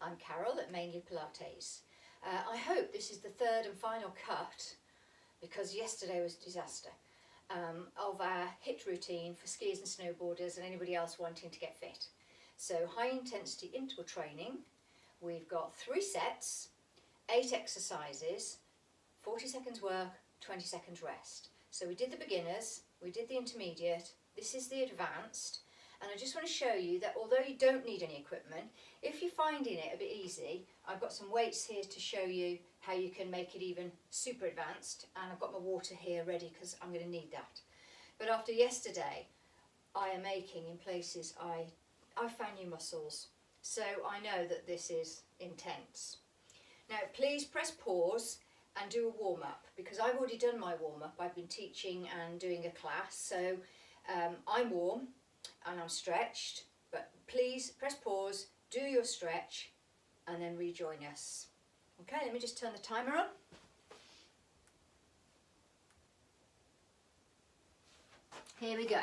I'm Carol at Mainly Pilates. I hope this is the third and final cut, because yesterday was a disaster, of our HIT routine for skiers and snowboarders and anybody else wanting to get fit. So high intensity interval training, we've got 3 sets, 8 exercises, 40 seconds work, 20 seconds rest. So we did the beginners, we did the intermediate, this is the advanced, and I just want to show you that although you don't need any equipment, if you're finding it a bit easy, I've got some weights here to show you how you can make it even super advanced, and I've got my water here ready because I'm going to need that. But after yesterday, I am aching in places I found new muscles, so I know that this is intense. Now please press pause and do a warm-up, because I've already done my warm-up. I've been teaching and doing a class, so I'm warm and I'm stretched, but please press pause, do your stretch and then rejoin us. Okay, let me just turn the timer on. Here we go,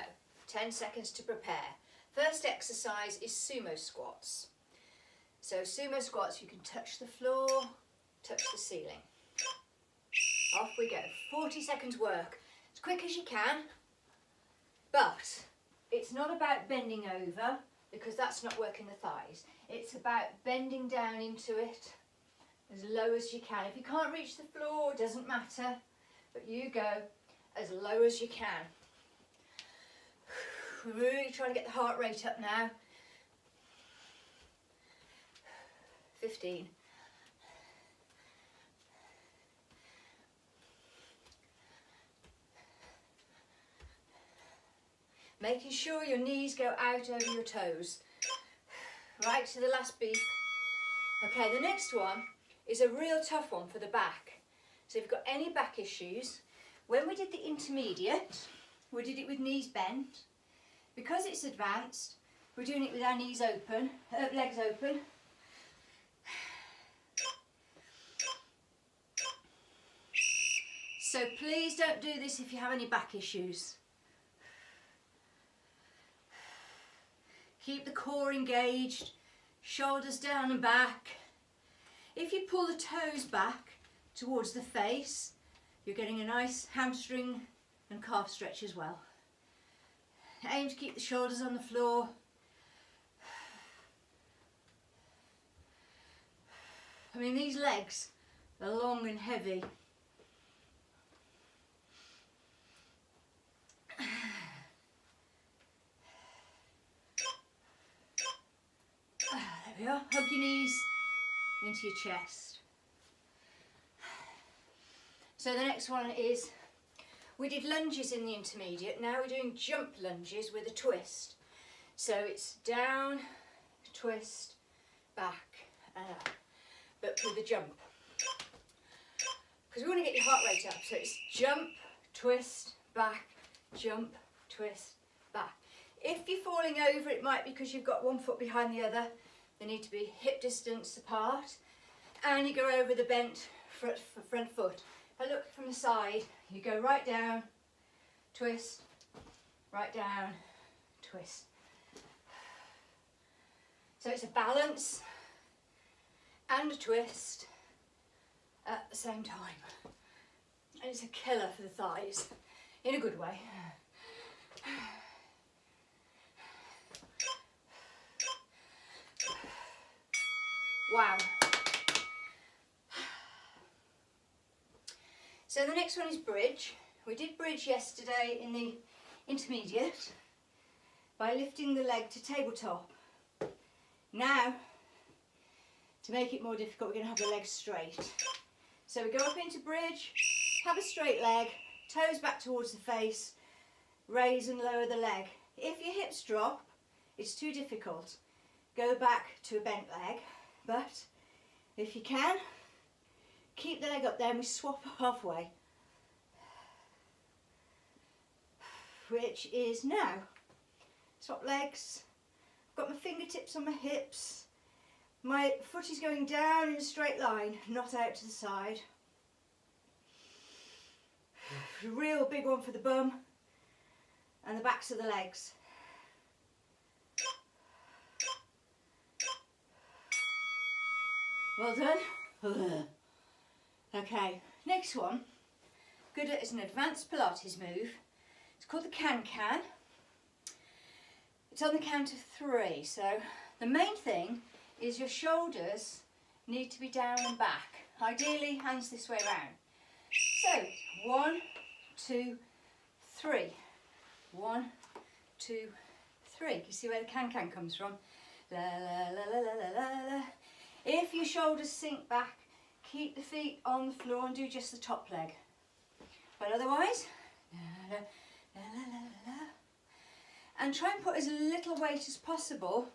10 seconds to prepare. First exercise is sumo squats. So sumo squats, you can touch the floor, touch the ceiling. Off we go, 40 seconds work, as quick as you can, but it's not about bending over, because that's not working the thighs. It's about bending down into it as low as you can. If you can't reach the floor, it doesn't matter, but you go as low as you can. We're really trying to get the heart rate up now. 15. Making sure your knees go out over your toes. Right to the last beat. Okay, the next one is a real tough one for the back. So if you've got any back issues, when we did the intermediate, we did it with knees bent. Because it's advanced, we're doing it with our knees open, legs open. So please don't do this if you have any back issues. Keep the core engaged, shoulders down and back. If you pull the toes back towards the face, you're getting a nice hamstring and calf stretch as well. Aim to keep the shoulders on the floor. I mean, these legs are long and heavy. There we are. Hug your knees into your chest. So the next one is, we did lunges in the intermediate, now we're doing jump lunges with a twist. So it's down, twist, back and up, but with a jump. Because we want to get your heart rate up, so it's jump, twist, back, jump, twist, back. If you're falling over, it might be because you've got one foot behind the other. They need to be hip distance apart, and you go over the bent front foot. If I look from the side, you go right down, twist, right down, twist. So it's a balance and a twist at the same time. And it's a killer for the thighs, in a good way. Wow. So the next one is bridge. We did bridge yesterday in the intermediate by lifting the leg to tabletop. Now, to make it more difficult, we're going to have the legs straight. So we go up into bridge, have a straight leg, toes back towards the face, raise and lower the leg. If your hips drop, it's too difficult. Go back to a bent leg. But if you can, keep the leg up there and we swap halfway. Which is now. Swap legs. I've got my fingertips on my hips. My foot is going down in a straight line, not out to the side. Real big one for the bum and the backs of the legs. Well done. Okay, next one. Good as an advanced Pilates move. It's called the can-can. It's on the count of 3. So the main thing is your shoulders need to be down and back. Ideally, hands this way around. So 1, 2, 3. 1, 2, 3. Can you see where the can-can comes from? La la la la la la la. If your shoulders sink back, keep the feet on the floor and do just the top leg. But otherwise, la, la, la, la, la, la. And try and put as little weight as possible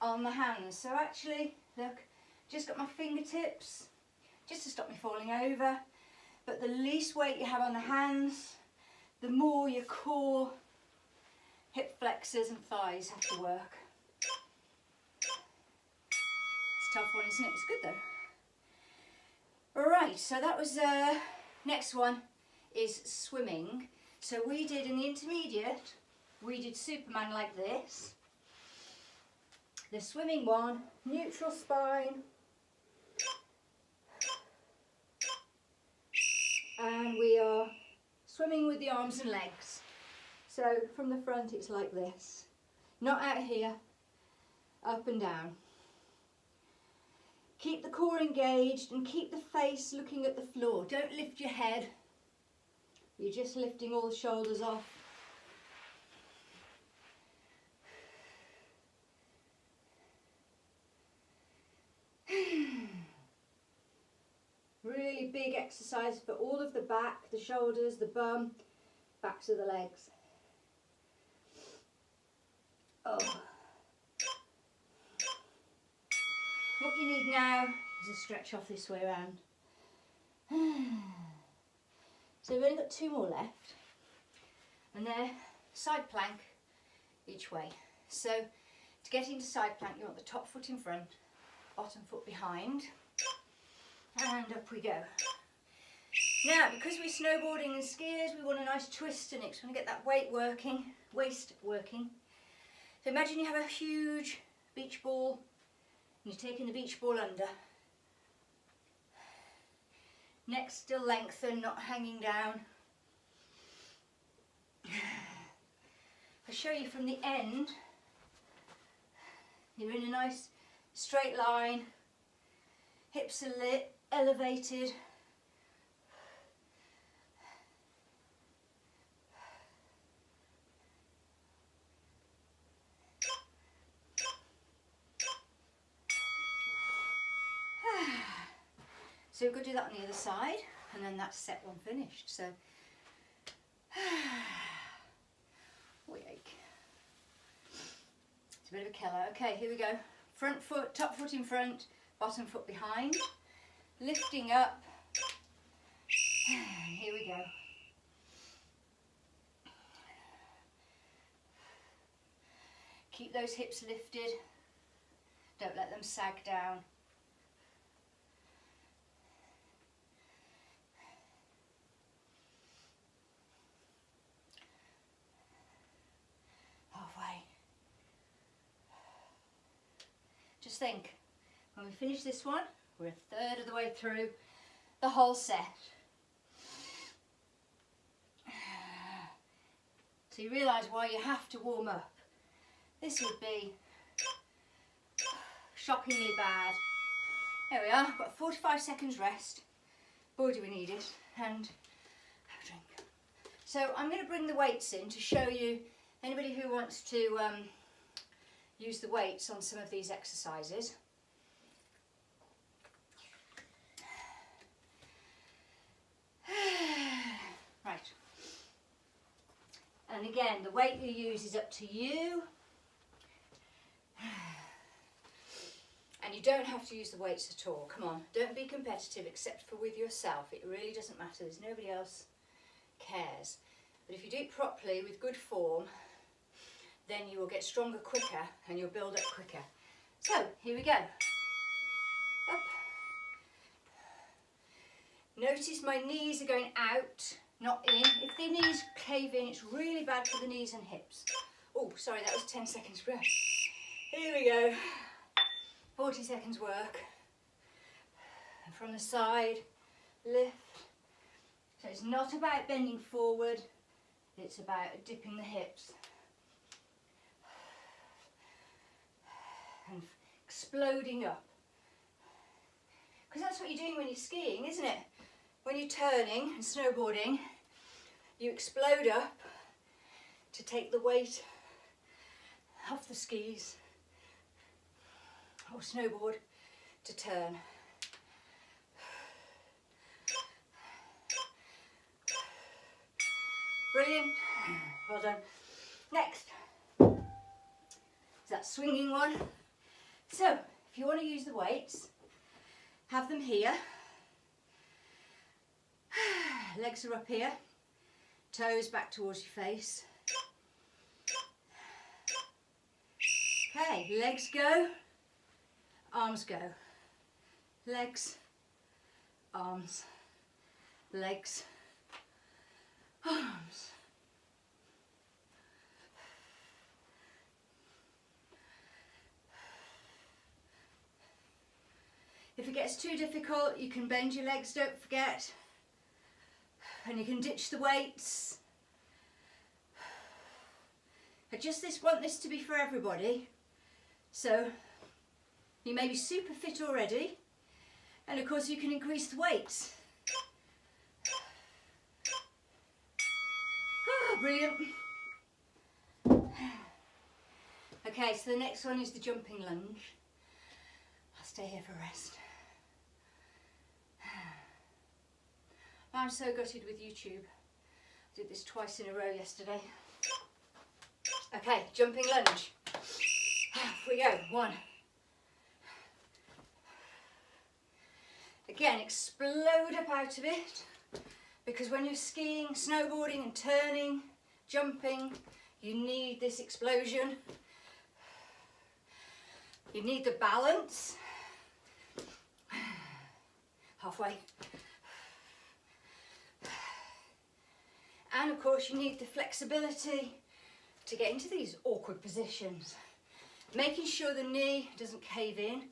on the hands. So actually, look, just got my fingertips, just to stop me falling over. But the least weight you have on the hands, the more your core, hip flexors and thighs have to work. It's a tough one, isn't it? It's good though. Right, so that was, next one is swimming. So we did in the intermediate, we did Superman like this. The swimming one, neutral spine. And we are swimming with the arms and legs. So from the front it's like this. Not out here, up and down. Keep the core engaged and keep the face looking at the floor. Don't lift your head. You're just lifting all the shoulders off. Really big exercise for all of the back, the shoulders, the bum, backs of the legs. Oh. What you need now is a stretch off this way around. So we've only got 2 more left. And they're side plank each way. So to get into side plank, you want the top foot in front, bottom foot behind. And up we go. Now, because we're snowboarding and skiers, we want a nice twist in it. So we want to get that waist working. So imagine you have a huge beach ball and you're taking the beach ball under. Neck still lengthened, not hanging down. I'll show you from the end. You're in a nice straight line. Hips are elevated. So we're going to do that on the other side, and then that's set one finished. So, oh yike. It's a bit of a killer. Okay, here we go. Front foot, top foot in front, bottom foot behind. Lifting up. Here we go. Keep those hips lifted. Don't let them sag down. Halfway. Just think, when we finish this one, we're a third of the way through the whole set. So you realise why you have to warm up. This would be shockingly bad. There we are, got 45 seconds rest. Boy, do we need it. And have a drink. So I'm going to bring the weights in to show you, anybody who wants to use the weights on some of these exercises. Right. And again, the weight you use is up to you. And you don't have to use the weights at all. Come on, don't be competitive except for with yourself. It really doesn't matter. There's nobody else cares. But if you do it properly with good form, then you will get stronger quicker and you'll build up quicker. So here we go. Up. Notice my knees are going out, not in. If the knees cave in, it's really bad for the knees and hips. Oh, sorry, that was 10 seconds breath. Here we go. 40 seconds work. And from the side, lift. So it's not about bending forward, it's about dipping the hips. And exploding up. Because that's what you're doing when you're skiing, isn't it? When you're turning and snowboarding, you explode up to take the weight off the skis or snowboard to turn. Brilliant. Well done. Next is that swinging one. So, if you want to use the weights, have them here. Legs are up here. Toes back towards your face. Okay, legs go, arms go. Legs, arms, legs, arms. If it gets too difficult, you can bend your legs, don't forget. And you can ditch the weights. I just want this to be for everybody. So you may be super fit already, and of course you can increase the weights. Oh, brilliant. Okay, so the next one is the jumping lunge. I'll stay here for rest. I'm so gutted with YouTube. I did this twice in a row yesterday. Okay, jumping lunge. Off we go. 1. Again, explode up out of it, because when you're skiing, snowboarding and turning, jumping, you need this explosion. You need the balance. Halfway. And of course you need the flexibility to get into these awkward positions. Making sure the knee doesn't cave in,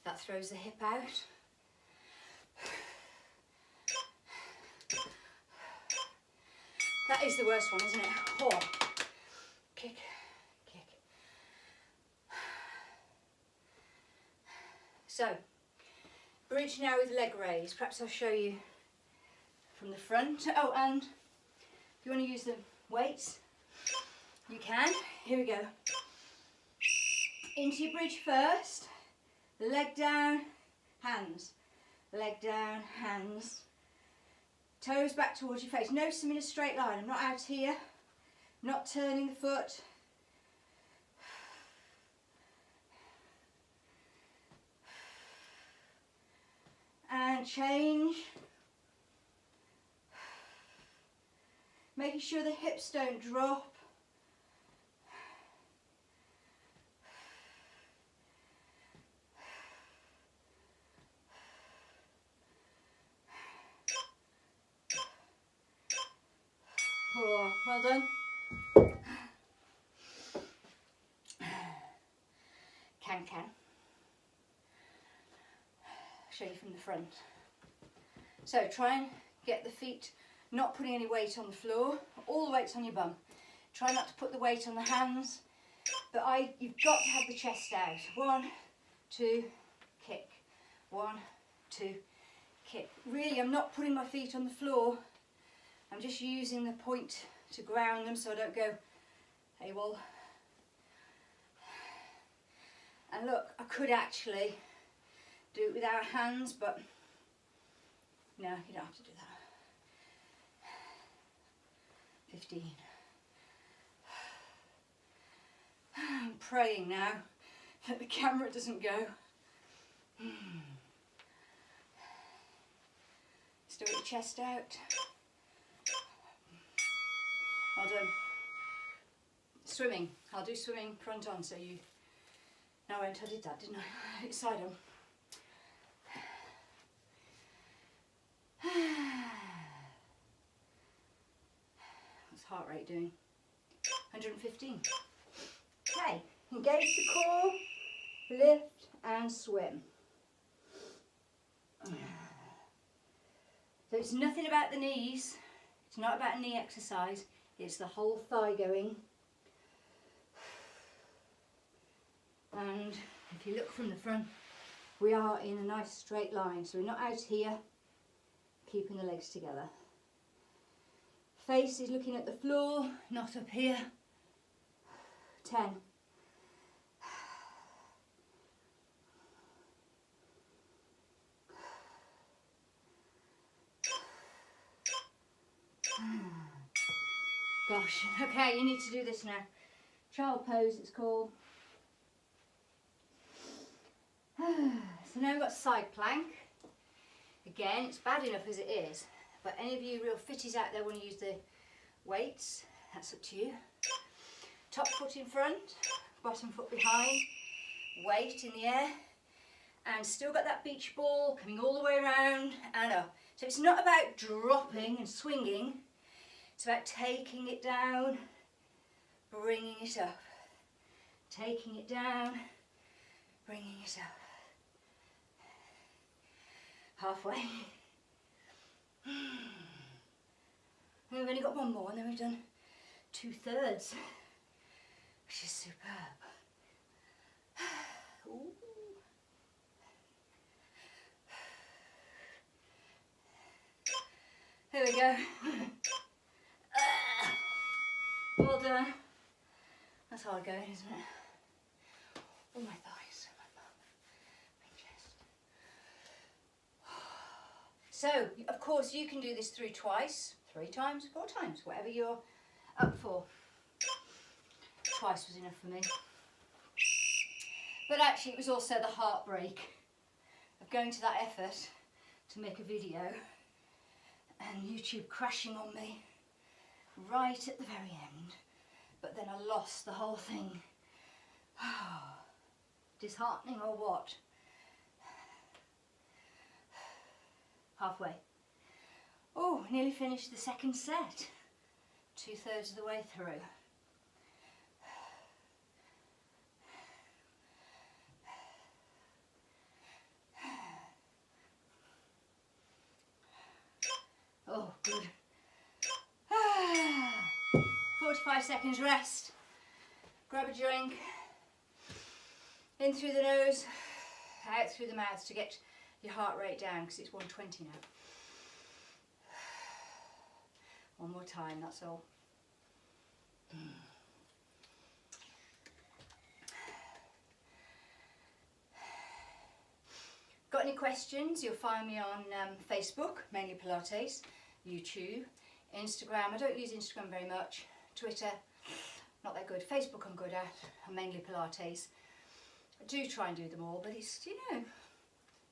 that throws the hip out. That is the worst one, isn't it? Oh. Kick, kick. So, bridge now with leg raise. Perhaps I'll show you from the front. Oh, and if you want to use the weights, you can. Here we go. Into your bridge first. Leg down, hands. Leg down, hands. Toes back towards your face. Notice I'm in a straight line. I'm not out here. Not turning the foot. And change. Making sure the hips don't drop. Oh, well done. Can. Show you from the front. So try and get the feet not putting any weight on the floor, all the weight's on your bum. Try not to put the weight on the hands, but you've got to have the chest out. 1, 2, kick. 1, 2, kick. Really, I'm not putting my feet on the floor. I'm just using the point to ground them so I don't go AWOL. And look, I could actually do it without hands, but no, you don't have to do that. 15. I'm praying now that the camera doesn't go. Still get your chest out. Well done. Swimming. I'll do swimming front on so you know I did that, didn't I? Side on. What's heart rate doing? 115. Okay, engage the core, lift and swim. So it's nothing about the knees, it's not about a knee exercise, it's the whole thigh going. And if you look from the front, we are in a nice straight line, so we're not out here, keeping the legs together. Face is looking at the floor, not up here. 10. Gosh, okay, you need to do this now. Child pose, it's called. So now we've got side plank. Again, it's bad enough as it is, but any of you real fitties out there want to use the weights, that's up to you. Top foot in front, bottom foot behind, weight in the air, and still got that beach ball coming all the way around and up. So it's not about dropping and swinging, it's about taking it down, bringing it up. Taking it down, bringing it up. Halfway. And we've only got one more and then we've done 2/3, which is superb. Ooh. Here we go. Well done. That's hard going, isn't it? All my thighs, my bum, my chest. So, of course, you can do this through twice, 3 times, 4 times, whatever you're up for. Twice was enough for me. But actually, it was also the heartbreak of going to that effort to make a video and YouTube crashing on me right at the very end. But then I lost the whole thing. Disheartening or what? Halfway. Oh, nearly finished the second set. 2/3 of the way through. Oh, good. 45 seconds rest. Grab a drink. In through the nose, out through the mouth to get your heart rate down because it's 120 now. One more time, that's all. Got any questions? You'll find me on Facebook, mainly Pilates, YouTube, Instagram. I don't use Instagram very much. Twitter, not that good. Facebook I'm good at. I'm mainly Pilates. I do try and do them all, but it's, you know,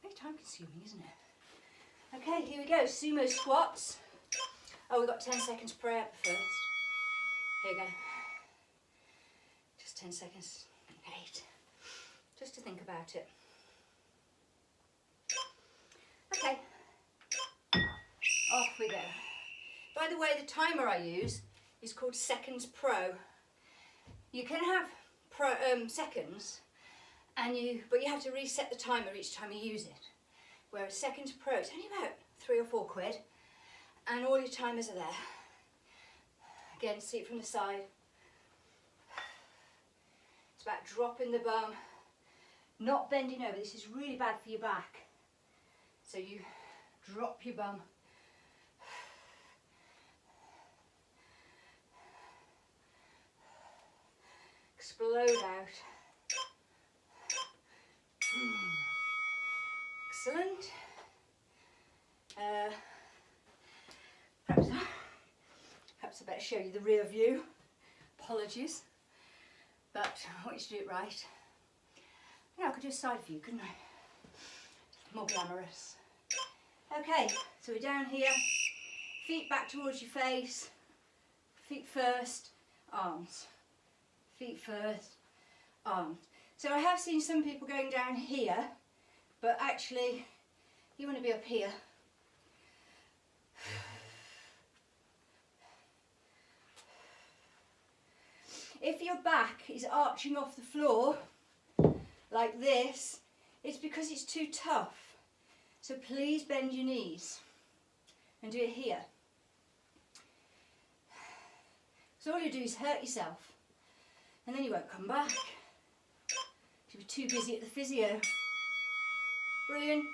very time consuming, isn't it? Okay, here we go. Sumo squats. Oh, we've got 10 seconds prep first. Here we go. Just 10 seconds. 8. Just to think about it. Okay. Off we go. By the way, the timer I use is called Seconds Pro. You can have seconds, but you have to reset the timer each time you use it. Whereas Seconds Pro, it's only about 3 or 4 quid, and all your timers are there. Again, see it from the side. It's about dropping the bum, not bending over. This is really bad for your back. So you drop your bum. Explode out. Excellent. Perhaps I better show you the rear view. Apologies, but I want you to do it right. Yeah, I could do a side view, couldn't I? More glamorous. Okay, so we're down here. Feet back towards your face. Feet first, arms. Feet first, arms. So I have seen some people going down here, but actually you want to be up here. If your back is arching off the floor like this, it's because it's too tough. So please bend your knees. and do it here. So all you do is hurt yourself, and then you won't come back. You'll be too busy at the physio. Brilliant.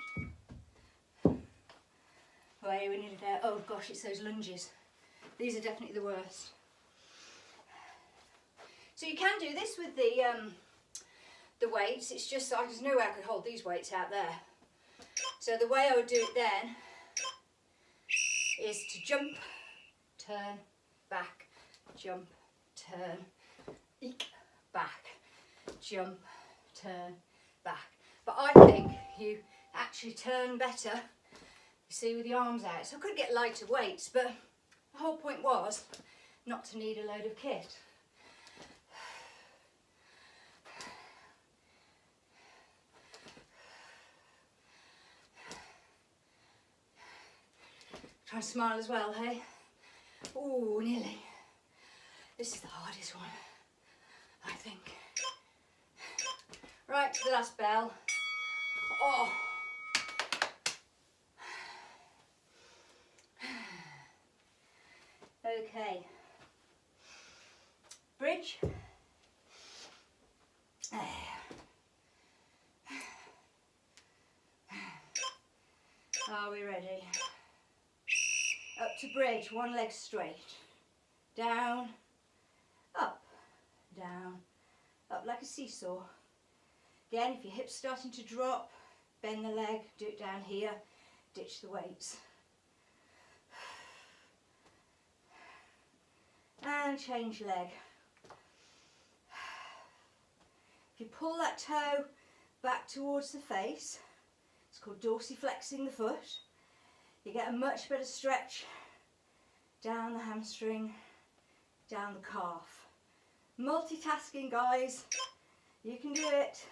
Right, we're nearly there. Oh gosh, it's those lunges. These are definitely the worst. So you can do this with the weights. It's just there's no way I could hold these weights out there. So the way I would do it then is to jump, turn, back, jump, turn, eek, back, jump, turn, back. But I think you actually turn better, you see, with the arms out. So I could get lighter weights, but the whole point was not to need a load of kit. Try and smile as well, hey? Ooh, nearly. This is the hardest one, I think. Right, to the last bell. Oh. Okay. Bridge. Are we ready? Up to bridge, one leg straight. Down, up, down, up like a seesaw. Again, if your hip's starting to drop, bend the leg, do it down here, ditch the weights. And change leg. If you pull that toe back towards the face, it's called dorsiflexing the foot. You get a much better stretch down the hamstring, down the calf. Multitasking, guys. You can do it.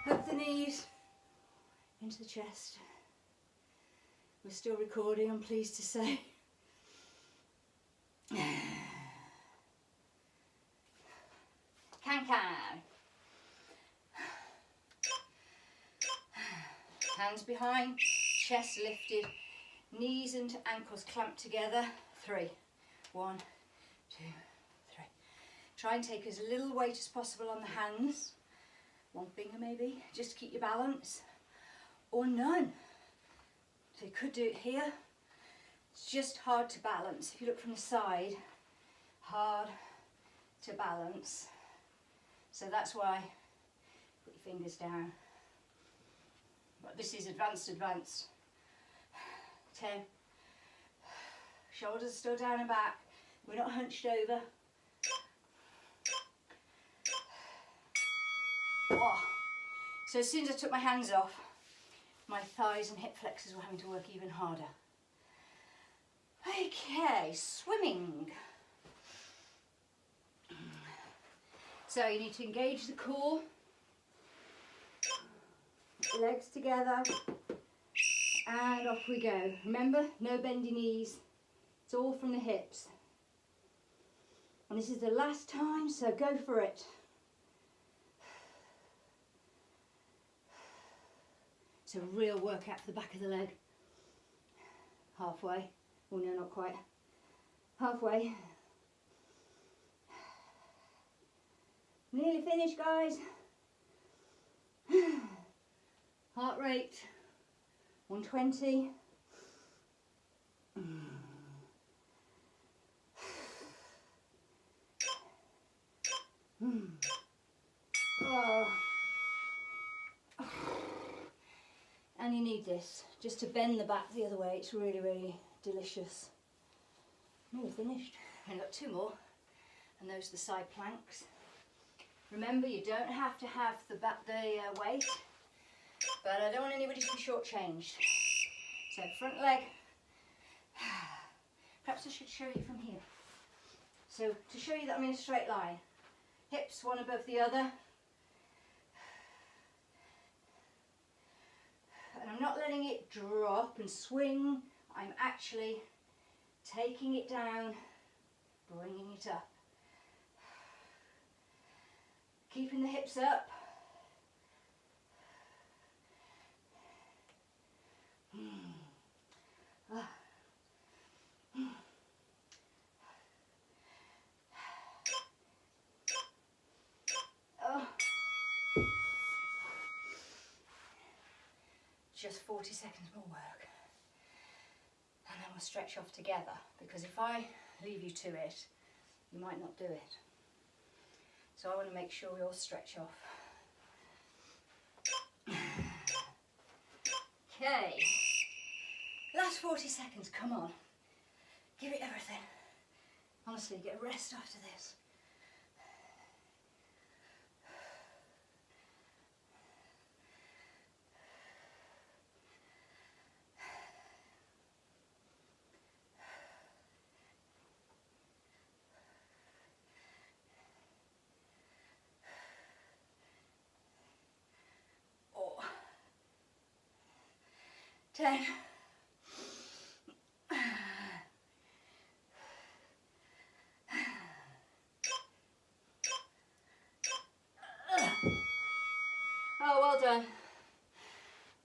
Hug the knees into the chest. We're still recording, I'm pleased to say. Can. Hands behind, chest lifted, knees and ankles clamped together. 3, 1, 2, 3. Try and take as little weight as possible on the hands. One finger maybe, just to keep your balance. Or none. So you could do it here. It's just hard to balance. If you look from the side, hard to balance. So that's why put your fingers down. But this is advanced. 10. Shoulders still down and back. We're not hunched over. Oh. So as soon as I took my hands off, my thighs and hip flexors were having to work even harder. Okay, swimming. So you need to engage the core. Legs together, and off we go. Remember, no bendy knees, it's all from the hips. And this is the last time, so go for it. It's a real workout for the back of the leg. Halfway. Oh no, not quite. Halfway. Nearly finished, guys. Heart rate 120. Oh. And you need this just to bend the back the other way. It's really, really delicious. Nearly finished. I've got 2 more, and those are the side planks. Remember, you don't have to have the weight. But I don't want anybody to be shortchanged. So front leg. Perhaps I should show you from here. So to show you that I'm in a straight line. Hips one above the other. And I'm not letting it drop and swing. I'm actually taking it down, bringing it up. Keeping the hips up. 40 seconds more work. And then we'll stretch off together, because if I leave you to it, you might not do it. So I want to make sure we all stretch off. Okay, last 40 seconds, come on. Give it everything. Honestly, get a rest after this. Oh. 10. Oh, well done.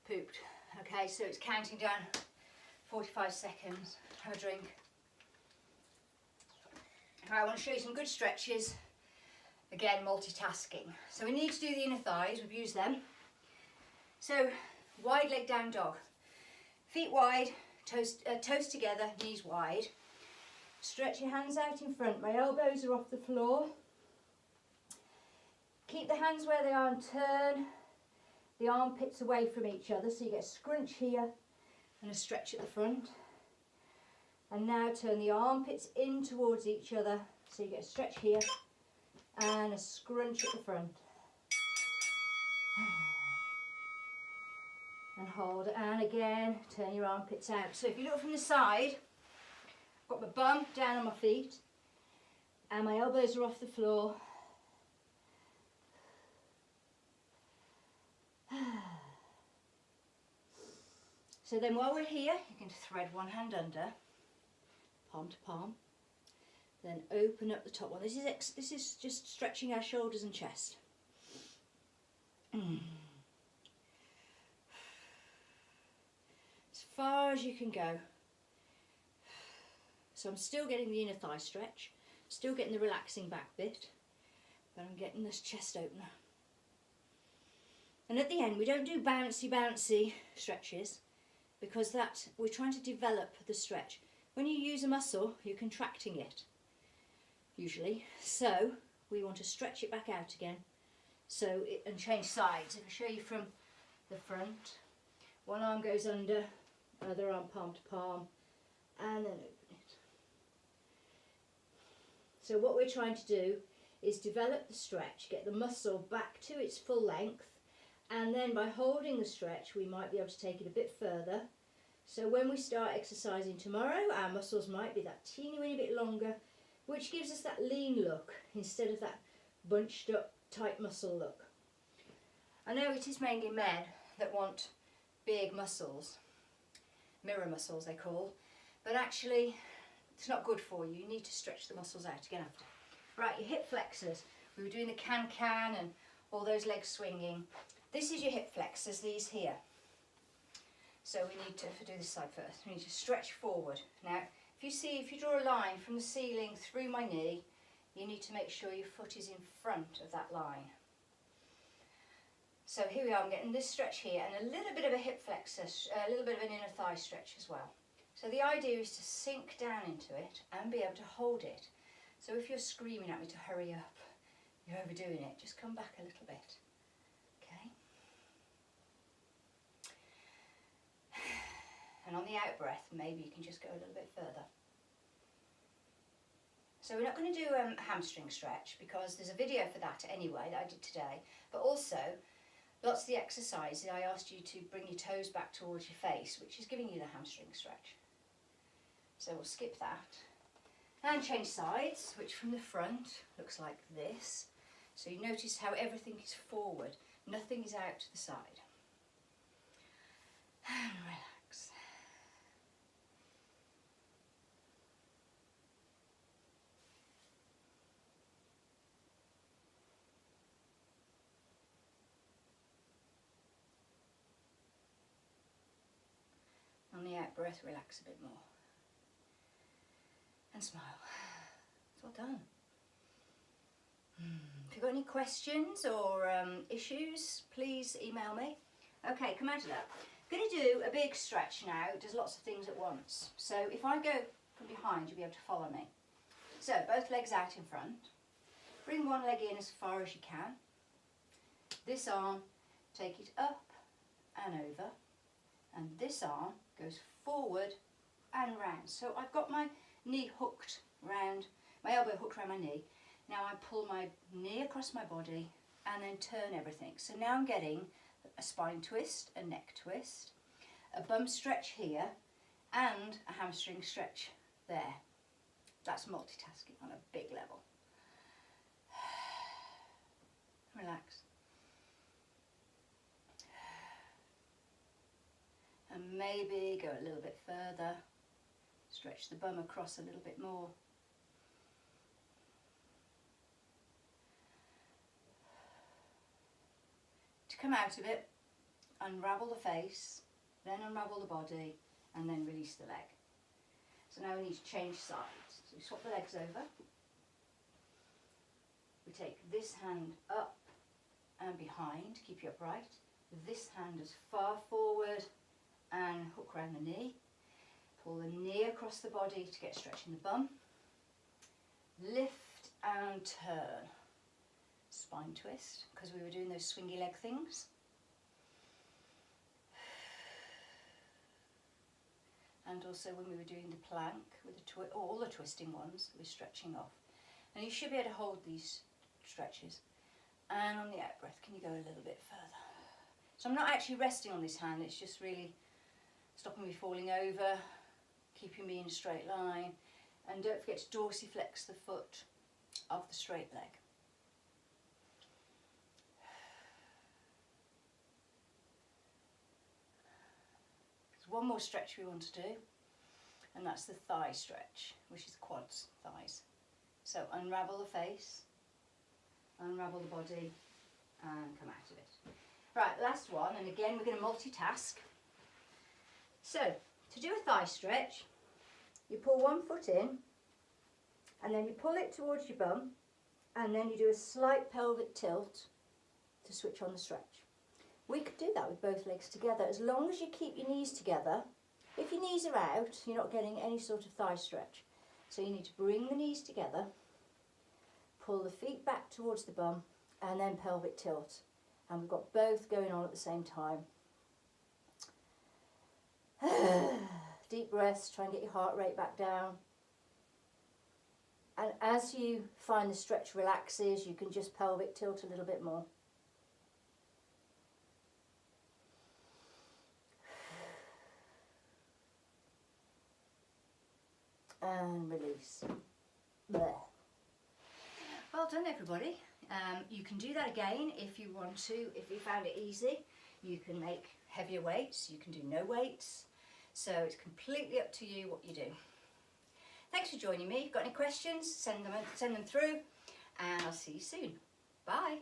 Pooped. Okay, so it's counting down 45 seconds. Have a drink. Right, I want to show you some good stretches. Again, multitasking. So we need to do the inner thighs. We've used them. So, wide leg down dog. Feet wide, toes together, knees wide. Stretch your hands out in front. My elbows are off the floor. Keep the hands where they are and turn the armpits away from each other, so you get a scrunch here and a stretch at the front. And now turn the armpits in towards each other, so you get a stretch here and a scrunch at the front. And hold, and again turn your armpits out. So if you look from the side, I've got my bum down on my feet and my elbows are off the floor. So then while we're here, you can thread one hand under, palm to palm, then open up the top one. This is just stretching our shoulders and chest. As far as you can go. So I'm still getting the inner thigh stretch, still getting the relaxing back bit, but I'm getting this chest opener. And at the end, we don't do bouncy stretches, because that we're trying to develop the stretch. When you use a muscle, you're contracting it, usually. So we want to stretch it back out again. And change sides. If I show you from the front, one arm goes under, other arm palm to palm, and then open it. So what we're trying to do is develop the stretch, get the muscle back to its full length, and then by holding the stretch we might be able to take it a bit further. So when we start exercising tomorrow, our muscles might be that teeny weeny bit longer, which gives us that lean look instead of that bunched up tight muscle look. I know it is mainly men that want big muscles, mirror muscles they're called, but actually it's not good for you. You need to stretch the muscles out again after. Right, your hip flexors. We were doing the can and all those legs swinging. This is your hip flexors, these here. So we need to do this side first. We need to stretch forward. Now, if you draw a line from the ceiling through my knee, you need to make sure your foot is in front of that line. So here we are, I'm getting this stretch here and a little bit of a hip flexor, a little bit of an inner thigh stretch as well. So the idea is to sink down into it and be able to hold it. So if you're screaming at me to hurry up, you're overdoing it, just come back a little bit. Okay? And on the out breath, maybe you can just go a little bit further. So we're not going to do a hamstring stretch because there's a video for that anyway that I did today. But also, lots of the exercises I asked you to bring your toes back towards your face, which is giving you the hamstring stretch. So we'll skip that. And change sides, which from the front looks like this. So you notice how everything is forward, nothing is out to the side. And relax. On the out breath, relax a bit more. And smile. It's all done. If you've got any questions or issues, please email me. Okay, come out of that. I'm going to do a big stretch now. It does lots of things at once. So if I go from behind, you'll be able to follow me. So both legs out in front. Bring one leg in as far as you can. This arm, take it up and over. And this arm goes forward and round. So I've got my knee hooked round, my elbow hooked around my knee. Now I pull my knee across my body and then turn everything. So now I'm getting a spine twist, a neck twist, a bum stretch here, and a hamstring stretch there. That's multitasking on a big level. Relax. And maybe go a little bit further. Stretch the bum across a little bit more. To come out of it, unravel the face, then unravel the body, and then release the leg. So now we need to change sides. So we swap the legs over. We take this hand up and behind, keep you upright. This hand as far forward and hook around the knee. Pull the knee across the body to get stretch in the bum. Lift and turn. Spine twist, because we were doing those swingy leg things. And also when we were doing the plank with the all the twisting ones, we're stretching off. And you should be able to hold these stretches. And on the out breath, can you go a little bit further? So I'm not actually resting on this hand, it's just really stopping me falling over, keeping me in a straight line. And don't forget to dorsiflex the foot of the straight leg. There's one more stretch we want to do, and that's the thigh stretch, which is quads, thighs. So unravel the face, unravel the body, and come out of it. Right, last one, and again we're going to multitask. So, to do a thigh stretch, you pull one foot in, and then you pull it towards your bum, and then you do a slight pelvic tilt to switch on the stretch. We could do that with both legs together, as long as you keep your knees together. If your knees are out, you're not getting any sort of thigh stretch. So you need to bring the knees together, pull the feet back towards the bum, and then pelvic tilt. And we've got both going on at the same time. Deep breaths, try and get your heart rate back down. And as you find the stretch relaxes, you can just pelvic tilt a little bit more. And release. Blech. Well done, everybody. You can do that again if you want to. If you found it easy, you can make heavier weights, you can do no weights. So it's completely up to you what you do. Thanks for joining me. If you've got any questions, send them through, and I'll see you soon. Bye.